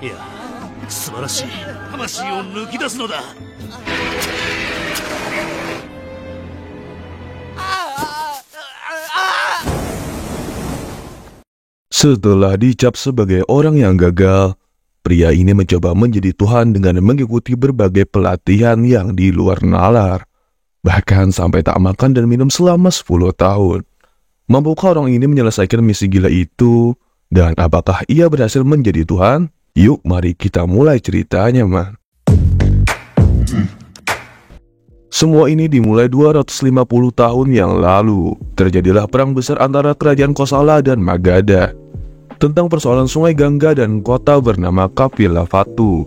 いや、素晴らしい魂を抜き出すのだ。Setelah dicap sebagai orang yang gagal, pria ini mencoba menjadi Tuhan dengan mengikuti berbagai pelatihan yang di luar nalar. Bahkan sampai tak makan dan minum selama 10 tahun. Mampukah orang ini menyelesaikan misi gila itu? Dan apakah ia berhasil menjadi Tuhan? Yuk mari kita mulai ceritanya, man. Semua ini dimulai 250 tahun yang lalu. Terjadilah perang besar antara kerajaan Kosala dan Magadha tentang persoalan sungai Gangga dan kota bernama Kapilavatthu.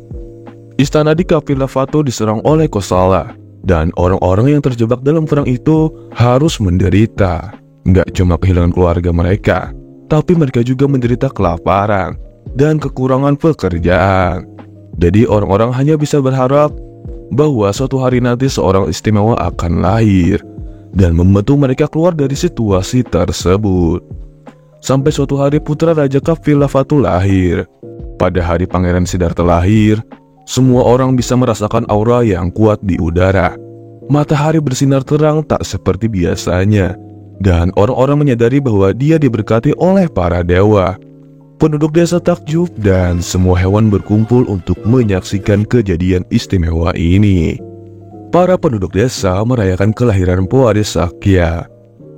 Istana di Kapilavatthu diserang oleh Kosala, dan orang-orang yang terjebak dalam perang itu harus menderita. Nggak cuma kehilangan keluarga mereka, tapi mereka juga menderita kelaparan dan kekurangan pekerjaan. Jadi orang-orang hanya bisa berharap bahwa suatu hari nanti seorang istimewa akan lahir dan membantu mereka keluar dari situasi tersebut. Sampai suatu hari putra Raja Kapilavatthu lahir. Pada hari Pangeran Siddhartha lahir, semua orang bisa merasakan aura yang kuat di udara. Matahari bersinar terang tak seperti biasanya, dan orang-orang menyadari bahwa dia diberkati oleh para dewa. Penduduk desa takjub dan semua hewan berkumpul untuk menyaksikan kejadian istimewa ini. Para penduduk desa merayakan kelahiran Pewaris Sakya,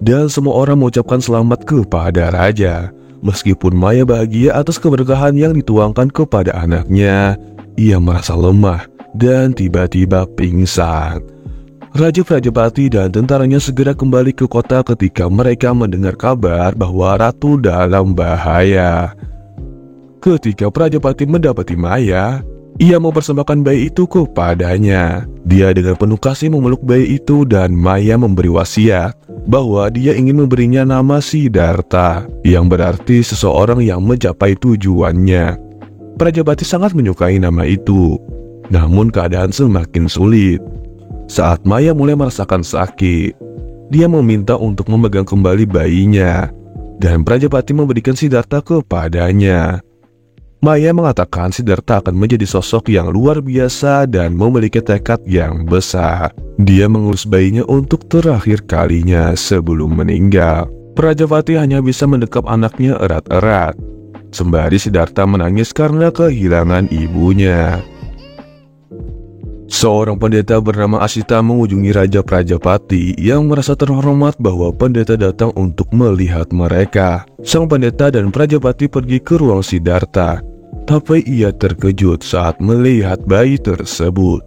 dan semua orang mengucapkan selamat kepada raja. Meskipun Maya bahagia atas keberkahan yang dituangkan kepada anaknya, ia merasa lemah dan tiba-tiba pingsan. Raja Prajapati dan tentaranya segera kembali ke kota ketika mereka mendengar kabar bahwa ratu dalam bahaya. Ketika Prajapati mendapati Maya, ia mempersembahkan bayi itu kepadanya. Dia dengan penuh kasih memeluk bayi itu dan Maya memberi wasiat bahwa dia ingin memberinya nama Siddhartha, yang berarti seseorang yang mencapai tujuannya. Prajapati sangat menyukai nama itu, namun keadaan semakin sulit. Saat Maya mulai merasakan sakit, dia meminta untuk memegang kembali bayinya, dan Prajapati memberikan Siddhartha kepadanya. Maya mengatakan Siddhartha akan menjadi sosok yang luar biasa dan memiliki tekad yang besar. Dia mengurus bayinya untuk terakhir kalinya sebelum meninggal. Prajapati hanya bisa mendekap anaknya erat-erat, sembari Siddhartha menangis karena kehilangan ibunya. Seorang pendeta bernama Asita mengunjungi Raja Prajapati yang merasa terhormat bahwa pendeta datang untuk melihat mereka. Sang pendeta dan Prajapati pergi ke ruang Siddhartha, tapi ia terkejut saat melihat bayi tersebut.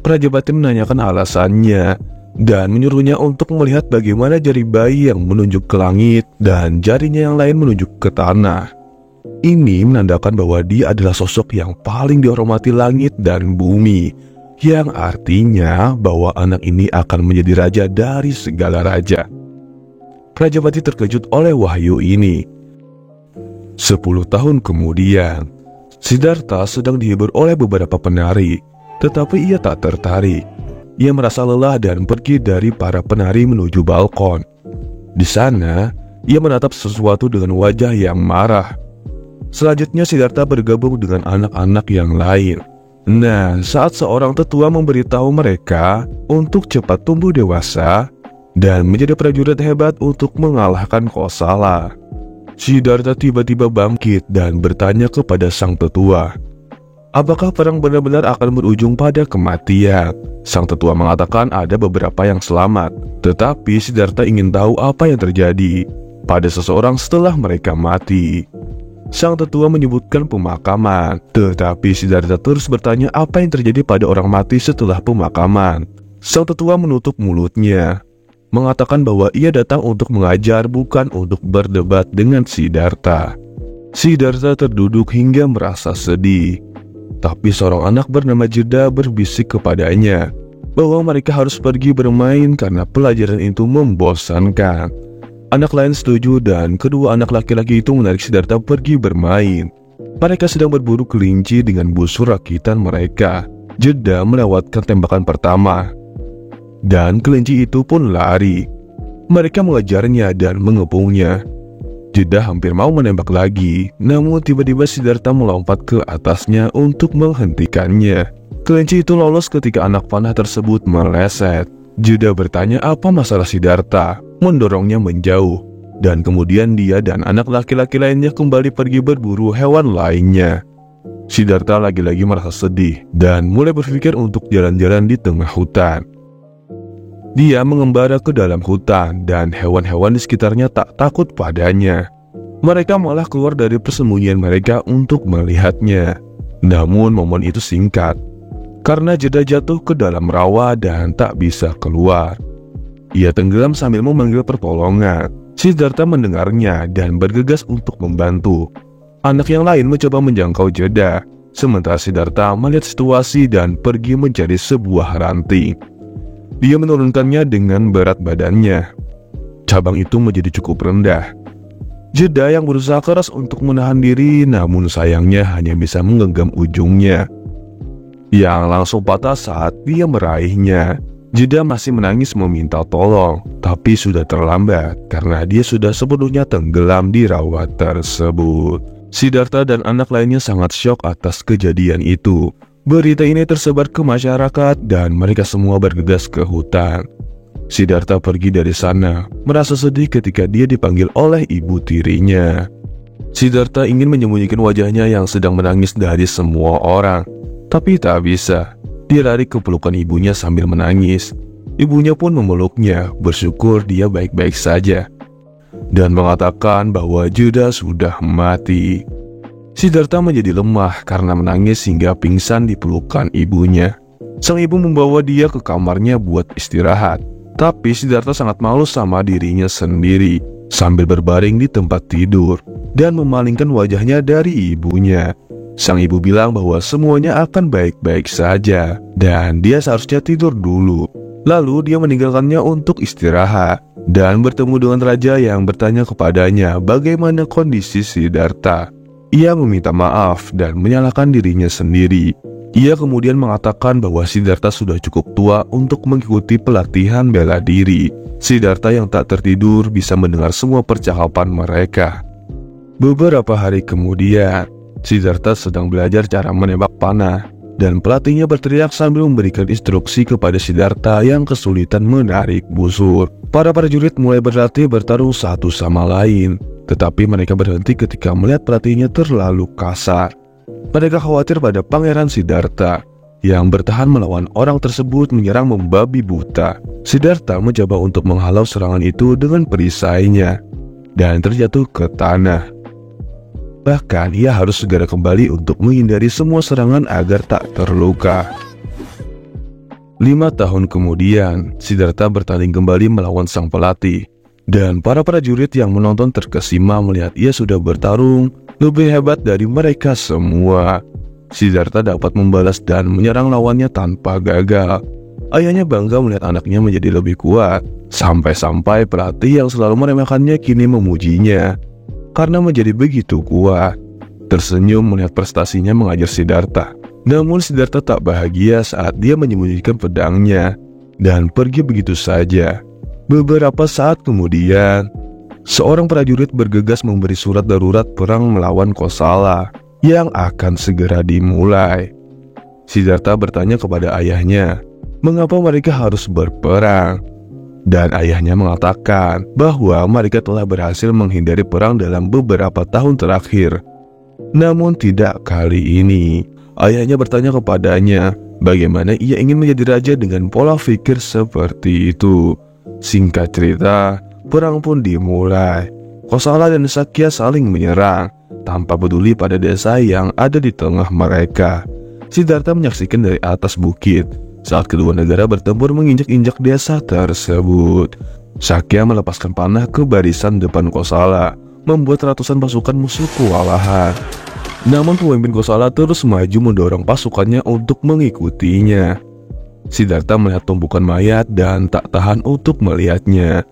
Prajapati menanyakan alasannya dan menyuruhnya untuk melihat bagaimana jari bayi yang menunjuk ke langit dan jarinya yang lain menunjuk ke tanah. Ini menandakan bahwa dia adalah sosok yang paling dihormati langit dan bumi, yang artinya bahwa anak ini akan menjadi raja dari segala raja. Prajapati terkejut oleh wahyu ini. 10 tahun kemudian, Siddhartha sedang dihibur oleh beberapa penari, tetapi ia tak tertarik. Ia merasa lelah dan pergi dari para penari menuju balkon. Di sana, ia menatap sesuatu dengan wajah yang marah. Selanjutnya Siddhartha bergabung dengan anak-anak yang lain. Nah, saat seorang tetua memberitahu mereka untuk cepat tumbuh dewasa dan menjadi prajurit hebat untuk mengalahkan Kosala, Siddhartha tiba-tiba bangkit dan bertanya kepada sang tetua, apakah perang benar-benar akan berujung pada kematian? Sang tetua mengatakan ada beberapa yang selamat, tetapi Siddhartha ingin tahu apa yang terjadi pada seseorang setelah mereka mati. Sang tetua menyebutkan pemakaman, tetapi Siddhartha terus bertanya apa yang terjadi pada orang mati setelah pemakaman. Sang tetua menutup mulutnya, mengatakan bahwa ia datang untuk mengajar bukan untuk berdebat dengan Siddhartha. Siddhartha terduduk hingga merasa sedih. Tapi seorang anak bernama Jeda berbisik kepadanya bahwa mereka harus pergi bermain karena pelajaran itu membosankan. Anak lain setuju dan kedua anak laki-laki itu menarik Siddhartha pergi bermain. Mereka sedang berburu kelinci dengan busur rakitan mereka. Jeda melewatkan tembakan pertama, dan kelinci itu pun lari. Mereka mengejarnya dan mengepungnya. Jeddah hampir mau menembak lagi, namun tiba-tiba Siddhartha melompat ke atasnya untuk menghentikannya. Kelinci itu lolos ketika anak panah tersebut meleset. Jeddah bertanya apa masalah Siddhartha, mendorongnya menjauh. Dan kemudian dia dan anak laki-laki lainnya kembali pergi berburu hewan lainnya. Siddhartha lagi-lagi merasa sedih dan mulai berpikir untuk jalan-jalan di tengah hutan. Dia mengembara ke dalam hutan dan hewan-hewan di sekitarnya tak takut padanya. Mereka malah keluar dari persembunyian mereka untuk melihatnya. Namun momen itu singkat, karena Jeddah jatuh ke dalam rawa dan tak bisa keluar. Ia tenggelam sambil memanggil pertolongan. Siddhartha mendengarnya dan bergegas untuk membantu. Anak yang lain mencoba menjangkau Jeddah, sementara Siddhartha melihat situasi dan pergi mencari sebuah ranting. Dia menurunkannya dengan berat badannya. Cabang itu menjadi cukup rendah. Jeddah yang berusaha keras untuk menahan diri, namun sayangnya hanya bisa menggenggam ujungnya, yang langsung patah saat dia meraihnya. Jeddah masih menangis meminta tolong, tapi sudah terlambat karena dia sudah sepenuhnya tenggelam di rawa tersebut. Siddhartha dan anak lainnya sangat syok atas kejadian itu. Berita ini tersebar ke masyarakat dan mereka semua bergegas ke hutan. Siddhartha pergi dari sana, merasa sedih ketika dia dipanggil oleh ibu tirinya. Siddhartha ingin menyembunyikan wajahnya yang sedang menangis dari semua orang, tapi tak bisa. Dia lari ke pelukan ibunya sambil menangis. Ibunya pun memeluknya, bersyukur dia baik-baik saja, dan mengatakan bahwa Jeddah sudah mati. Siddhartha menjadi lemah karena menangis hingga pingsan di pelukan ibunya. Sang ibu membawa dia ke kamarnya buat istirahat, tapi Siddhartha sangat malu sama dirinya sendiri sambil berbaring di tempat tidur dan memalingkan wajahnya dari ibunya. Sang ibu bilang bahwa semuanya akan baik-baik saja dan dia seharusnya tidur dulu. Lalu dia meninggalkannya untuk istirahat dan bertemu dengan raja yang bertanya kepadanya bagaimana kondisi Siddhartha. Ia meminta maaf dan menyalahkan dirinya sendiri. Ia kemudian mengatakan bahwa Siddhartha sudah cukup tua untuk mengikuti pelatihan bela diri. Siddhartha yang tak tertidur bisa mendengar semua percakapan mereka. Beberapa hari kemudian, Siddhartha sedang belajar cara menembak panah, dan pelatihnya berteriak sambil memberikan instruksi kepada Siddhartha yang kesulitan menarik busur. Para prajurit mulai berlatih bertarung satu sama lain, tetapi mereka berhenti ketika melihat pelatihnya terlalu kasar. Mereka khawatir pada Pangeran Siddhartha yang bertahan melawan orang tersebut menyerang membabi buta. Siddhartha mencoba untuk menghalau serangan itu dengan perisainya dan terjatuh ke tanah. Bahkan ia harus segera kembali untuk menghindari semua serangan agar tak terluka. 5 tahun kemudian, Siddhartha bertanding kembali melawan sang pelatih, dan para prajurit yang menonton terkesima melihat ia sudah bertarung lebih hebat dari mereka semua. Siddhartha dapat membalas dan menyerang lawannya tanpa gagal. Ayahnya bangga melihat anaknya menjadi lebih kuat, sampai-sampai pelatih yang selalu meremehkannya kini memujinya karena menjadi begitu kuat. Tersenyum melihat prestasinya mengajar Siddhartha. Namun Siddhartha tak bahagia saat dia menyembunyikan pedangnya dan pergi begitu saja. Beberapa saat kemudian, seorang prajurit bergegas memberi surat darurat perang melawan Kosala yang akan segera dimulai. Siddhartha bertanya kepada ayahnya, mengapa mereka harus berperang? Dan ayahnya mengatakan bahwa mereka telah berhasil menghindari perang dalam beberapa tahun terakhir. Namun tidak kali ini. Ayahnya bertanya kepadanya bagaimana ia ingin menjadi raja dengan pola pikir seperti itu. Singkat cerita, perang pun dimulai. Kosala dan Sakya saling menyerang tanpa peduli pada desa yang ada di tengah mereka. Siddhartha menyaksikan dari atas bukit saat kedua negara bertempur menginjak-injak desa tersebut. Sakya melepaskan panah ke barisan depan Kosala, membuat ratusan pasukan musuh kewalahan. Namun pemimpin Kosala terus maju mendorong pasukannya untuk mengikutinya. Siddhartha melihat tumpukan mayat dan tak tahan untuk melihatnya.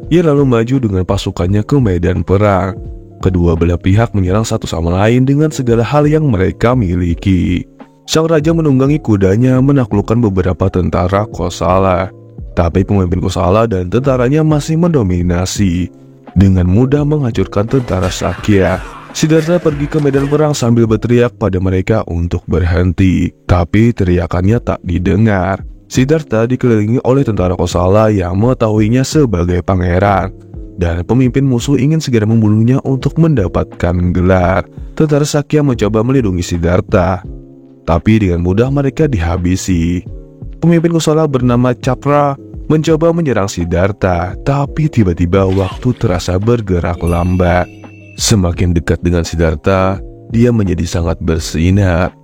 Ia lalu maju dengan pasukannya ke medan perang. Kedua belah pihak menyerang satu sama lain dengan segala hal yang mereka miliki. Sang raja menunggangi kudanya menaklukkan beberapa tentara Kosala, tapi pemimpin Kosala dan tentaranya masih mendominasi. dengan mudah menghancurkan tentara Sakya. Siddhartha pergi ke medan perang sambil berteriak pada mereka untuk berhenti, tapi teriakannya tak didengar. Siddhartha dikelilingi oleh tentara Kosala yang mengetahuinya sebagai pangeran, dan pemimpin musuh ingin segera membunuhnya untuk mendapatkan gelar. Tentara Sakya mencoba melindungi Siddhartha, tapi dengan mudah mereka dihabisi. Pemimpin Kosala bernama Capra mencoba menyerang Siddhartha, tapi tiba-tiba waktu terasa bergerak lambat. Semakin dekat dengan Siddhartha, dia menjadi sangat bersinar.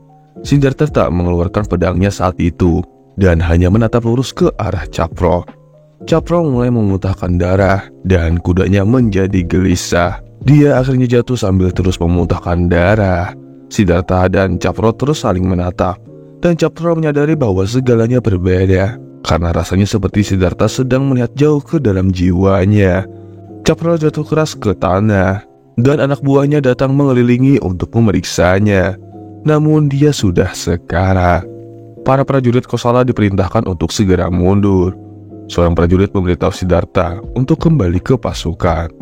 Siddhartha tak mengeluarkan pedangnya saat itu, dan hanya menatap lurus ke arah Capro. Capro mulai memuntahkan darah, dan kudanya menjadi gelisah. Dia akhirnya jatuh sambil terus memuntahkan darah. Siddhartha dan Capro terus saling menatap, dan Capro menyadari bahwa segalanya berbeda, karena rasanya seperti Siddhartha sedang melihat jauh ke dalam jiwanya. Capro jatuh keras ke tanah, dan anak buahnya datang mengelilingi untuk memeriksanya. Namun dia sudah sekarat. Para prajurit Kosala diperintahkan untuk segera mundur. Seorang prajurit memberitahu Siddhartha untuk kembali ke pasukan.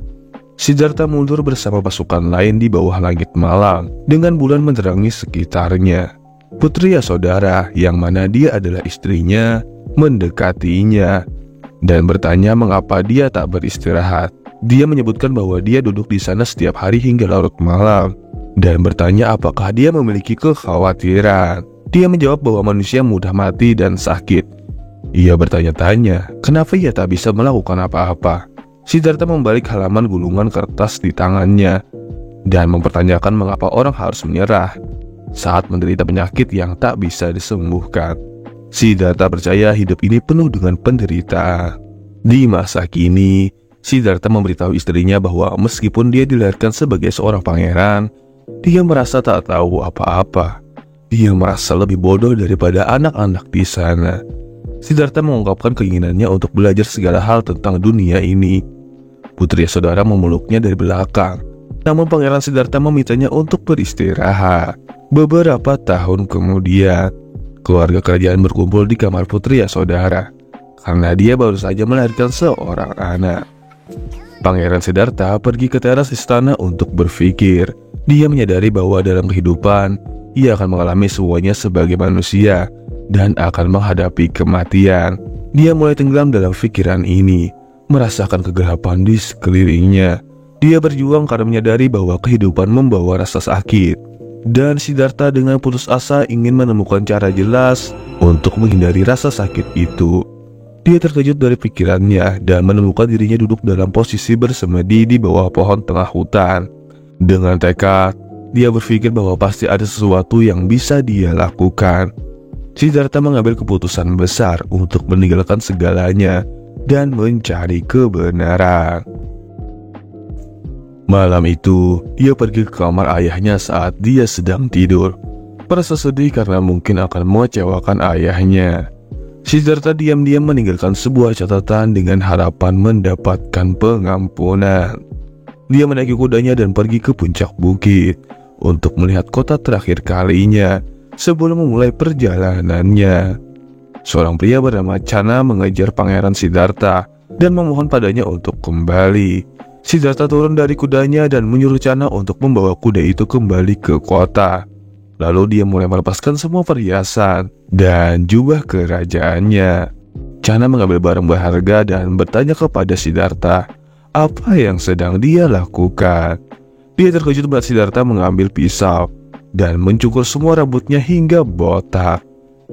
Siddhartha mundur bersama pasukan lain di bawah langit malam, dengan bulan menerangi sekitarnya. Putri Yasodhara, yang mana dia adalah istrinya, mendekatinya dan bertanya mengapa dia tak beristirahat. Dia menyebutkan bahwa dia duduk di sana setiap hari hingga larut malam, dan bertanya apakah dia memiliki kekhawatiran. Dia menjawab bahwa manusia mudah mati dan sakit. Ia bertanya-tanya kenapa ia tak bisa melakukan apa-apa. Siddhartha membalik halaman gulungan kertas di tangannya, dan mempertanyakan mengapa orang harus menyerah saat menderita penyakit yang tak bisa disembuhkan. Siddhartha percaya hidup ini penuh dengan penderitaan. Di masa kini, Siddhartha memberitahu istrinya bahwa meskipun dia dilahirkan sebagai seorang pangeran, dia merasa tak tahu apa-apa. Dia merasa lebih bodoh daripada anak-anak di sana. Siddhartha mengungkapkan keinginannya untuk belajar segala hal tentang dunia ini. Putri Yasodhara memeluknya dari belakang, namun Pangeran Siddhartha memintanya untuk beristirahat. Beberapa tahun kemudian, keluarga kerajaan berkumpul di kamar Putri Yasodhara, karena dia baru saja melahirkan seorang anak. Pangeran Siddhartha pergi ke teras istana untuk berpikir. Dia menyadari bahwa dalam kehidupan, ia akan mengalami semuanya sebagai manusia dan akan menghadapi kematian. Dia mulai tenggelam dalam pikiran ini, merasakan kegelapan di sekelilingnya. Dia berjuang karena menyadari bahwa kehidupan membawa rasa sakit, dan Siddhartha dengan putus asa ingin menemukan cara jelas untuk menghindari rasa sakit itu. Dia terkejut dari pikirannya dan menemukan dirinya duduk dalam posisi bersemedi di bawah pohon tengah hutan. Dengan tekad, dia berpikir bahwa pasti ada sesuatu yang bisa dia lakukan. Siddhartha mengambil keputusan besar untuk meninggalkan segalanya dan mencari kebenaran. Malam itu, ia pergi ke kamar ayahnya saat dia sedang tidur. Merasa sedih karena mungkin akan mengecewakan ayahnya. Siddhartha diam-diam meninggalkan sebuah catatan dengan harapan mendapatkan pengampunan. Dia menaiki kudanya dan pergi ke puncak bukit untuk melihat kota terakhir kalinya sebelum memulai perjalanannya. Seorang pria bernama Channa mengejar Pangeran Siddhartha dan memohon padanya untuk kembali. Siddhartha turun dari kudanya dan menyuruh Channa untuk membawa kuda itu kembali ke kota. Lalu dia mulai melepaskan semua perhiasan dan jubah kerajaannya. Channa mengambil barang berharga dan bertanya kepada Siddhartha apa yang sedang dia lakukan. Dia terkejut melihat Siddhartha mengambil pisau dan mencukur semua rambutnya hingga botak.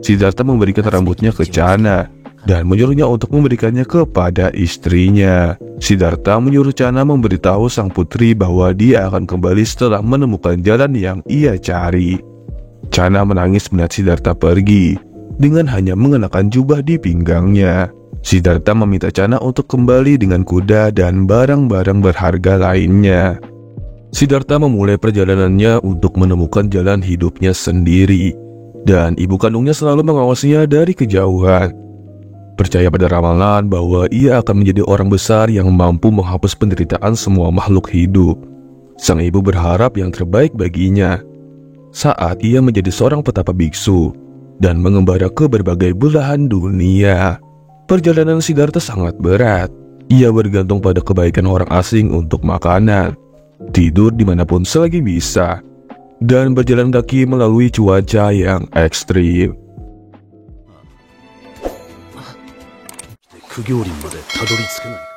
Siddhartha memberikan rambutnya ke Channa dan menyuruhnya untuk memberikannya kepada istrinya. Siddhartha menyuruh Channa memberitahu sang putri bahwa dia akan kembali setelah menemukan jalan yang ia cari. Channa menangis melihat Siddhartha pergi dengan hanya mengenakan jubah di pinggangnya. Siddhartha meminta Channa untuk kembali dengan kuda dan barang-barang berharga lainnya. Siddhartha memulai perjalanannya untuk menemukan jalan hidupnya sendiri, dan ibu kandungnya selalu mengawasinya dari kejauhan. Percaya pada ramalan bahwa ia akan menjadi orang besar yang mampu menghapus penderitaan semua makhluk hidup. Sang ibu berharap yang terbaik baginya saat ia menjadi seorang petapa biksu dan mengembara ke berbagai belahan dunia. Perjalanan Siddhartha sangat berat. Ia bergantung pada kebaikan orang asing untuk makanan, tidur dimanapun selagi bisa, dan berjalan kaki melalui cuaca yang ekstrim. 苦行林までたどり着けないか。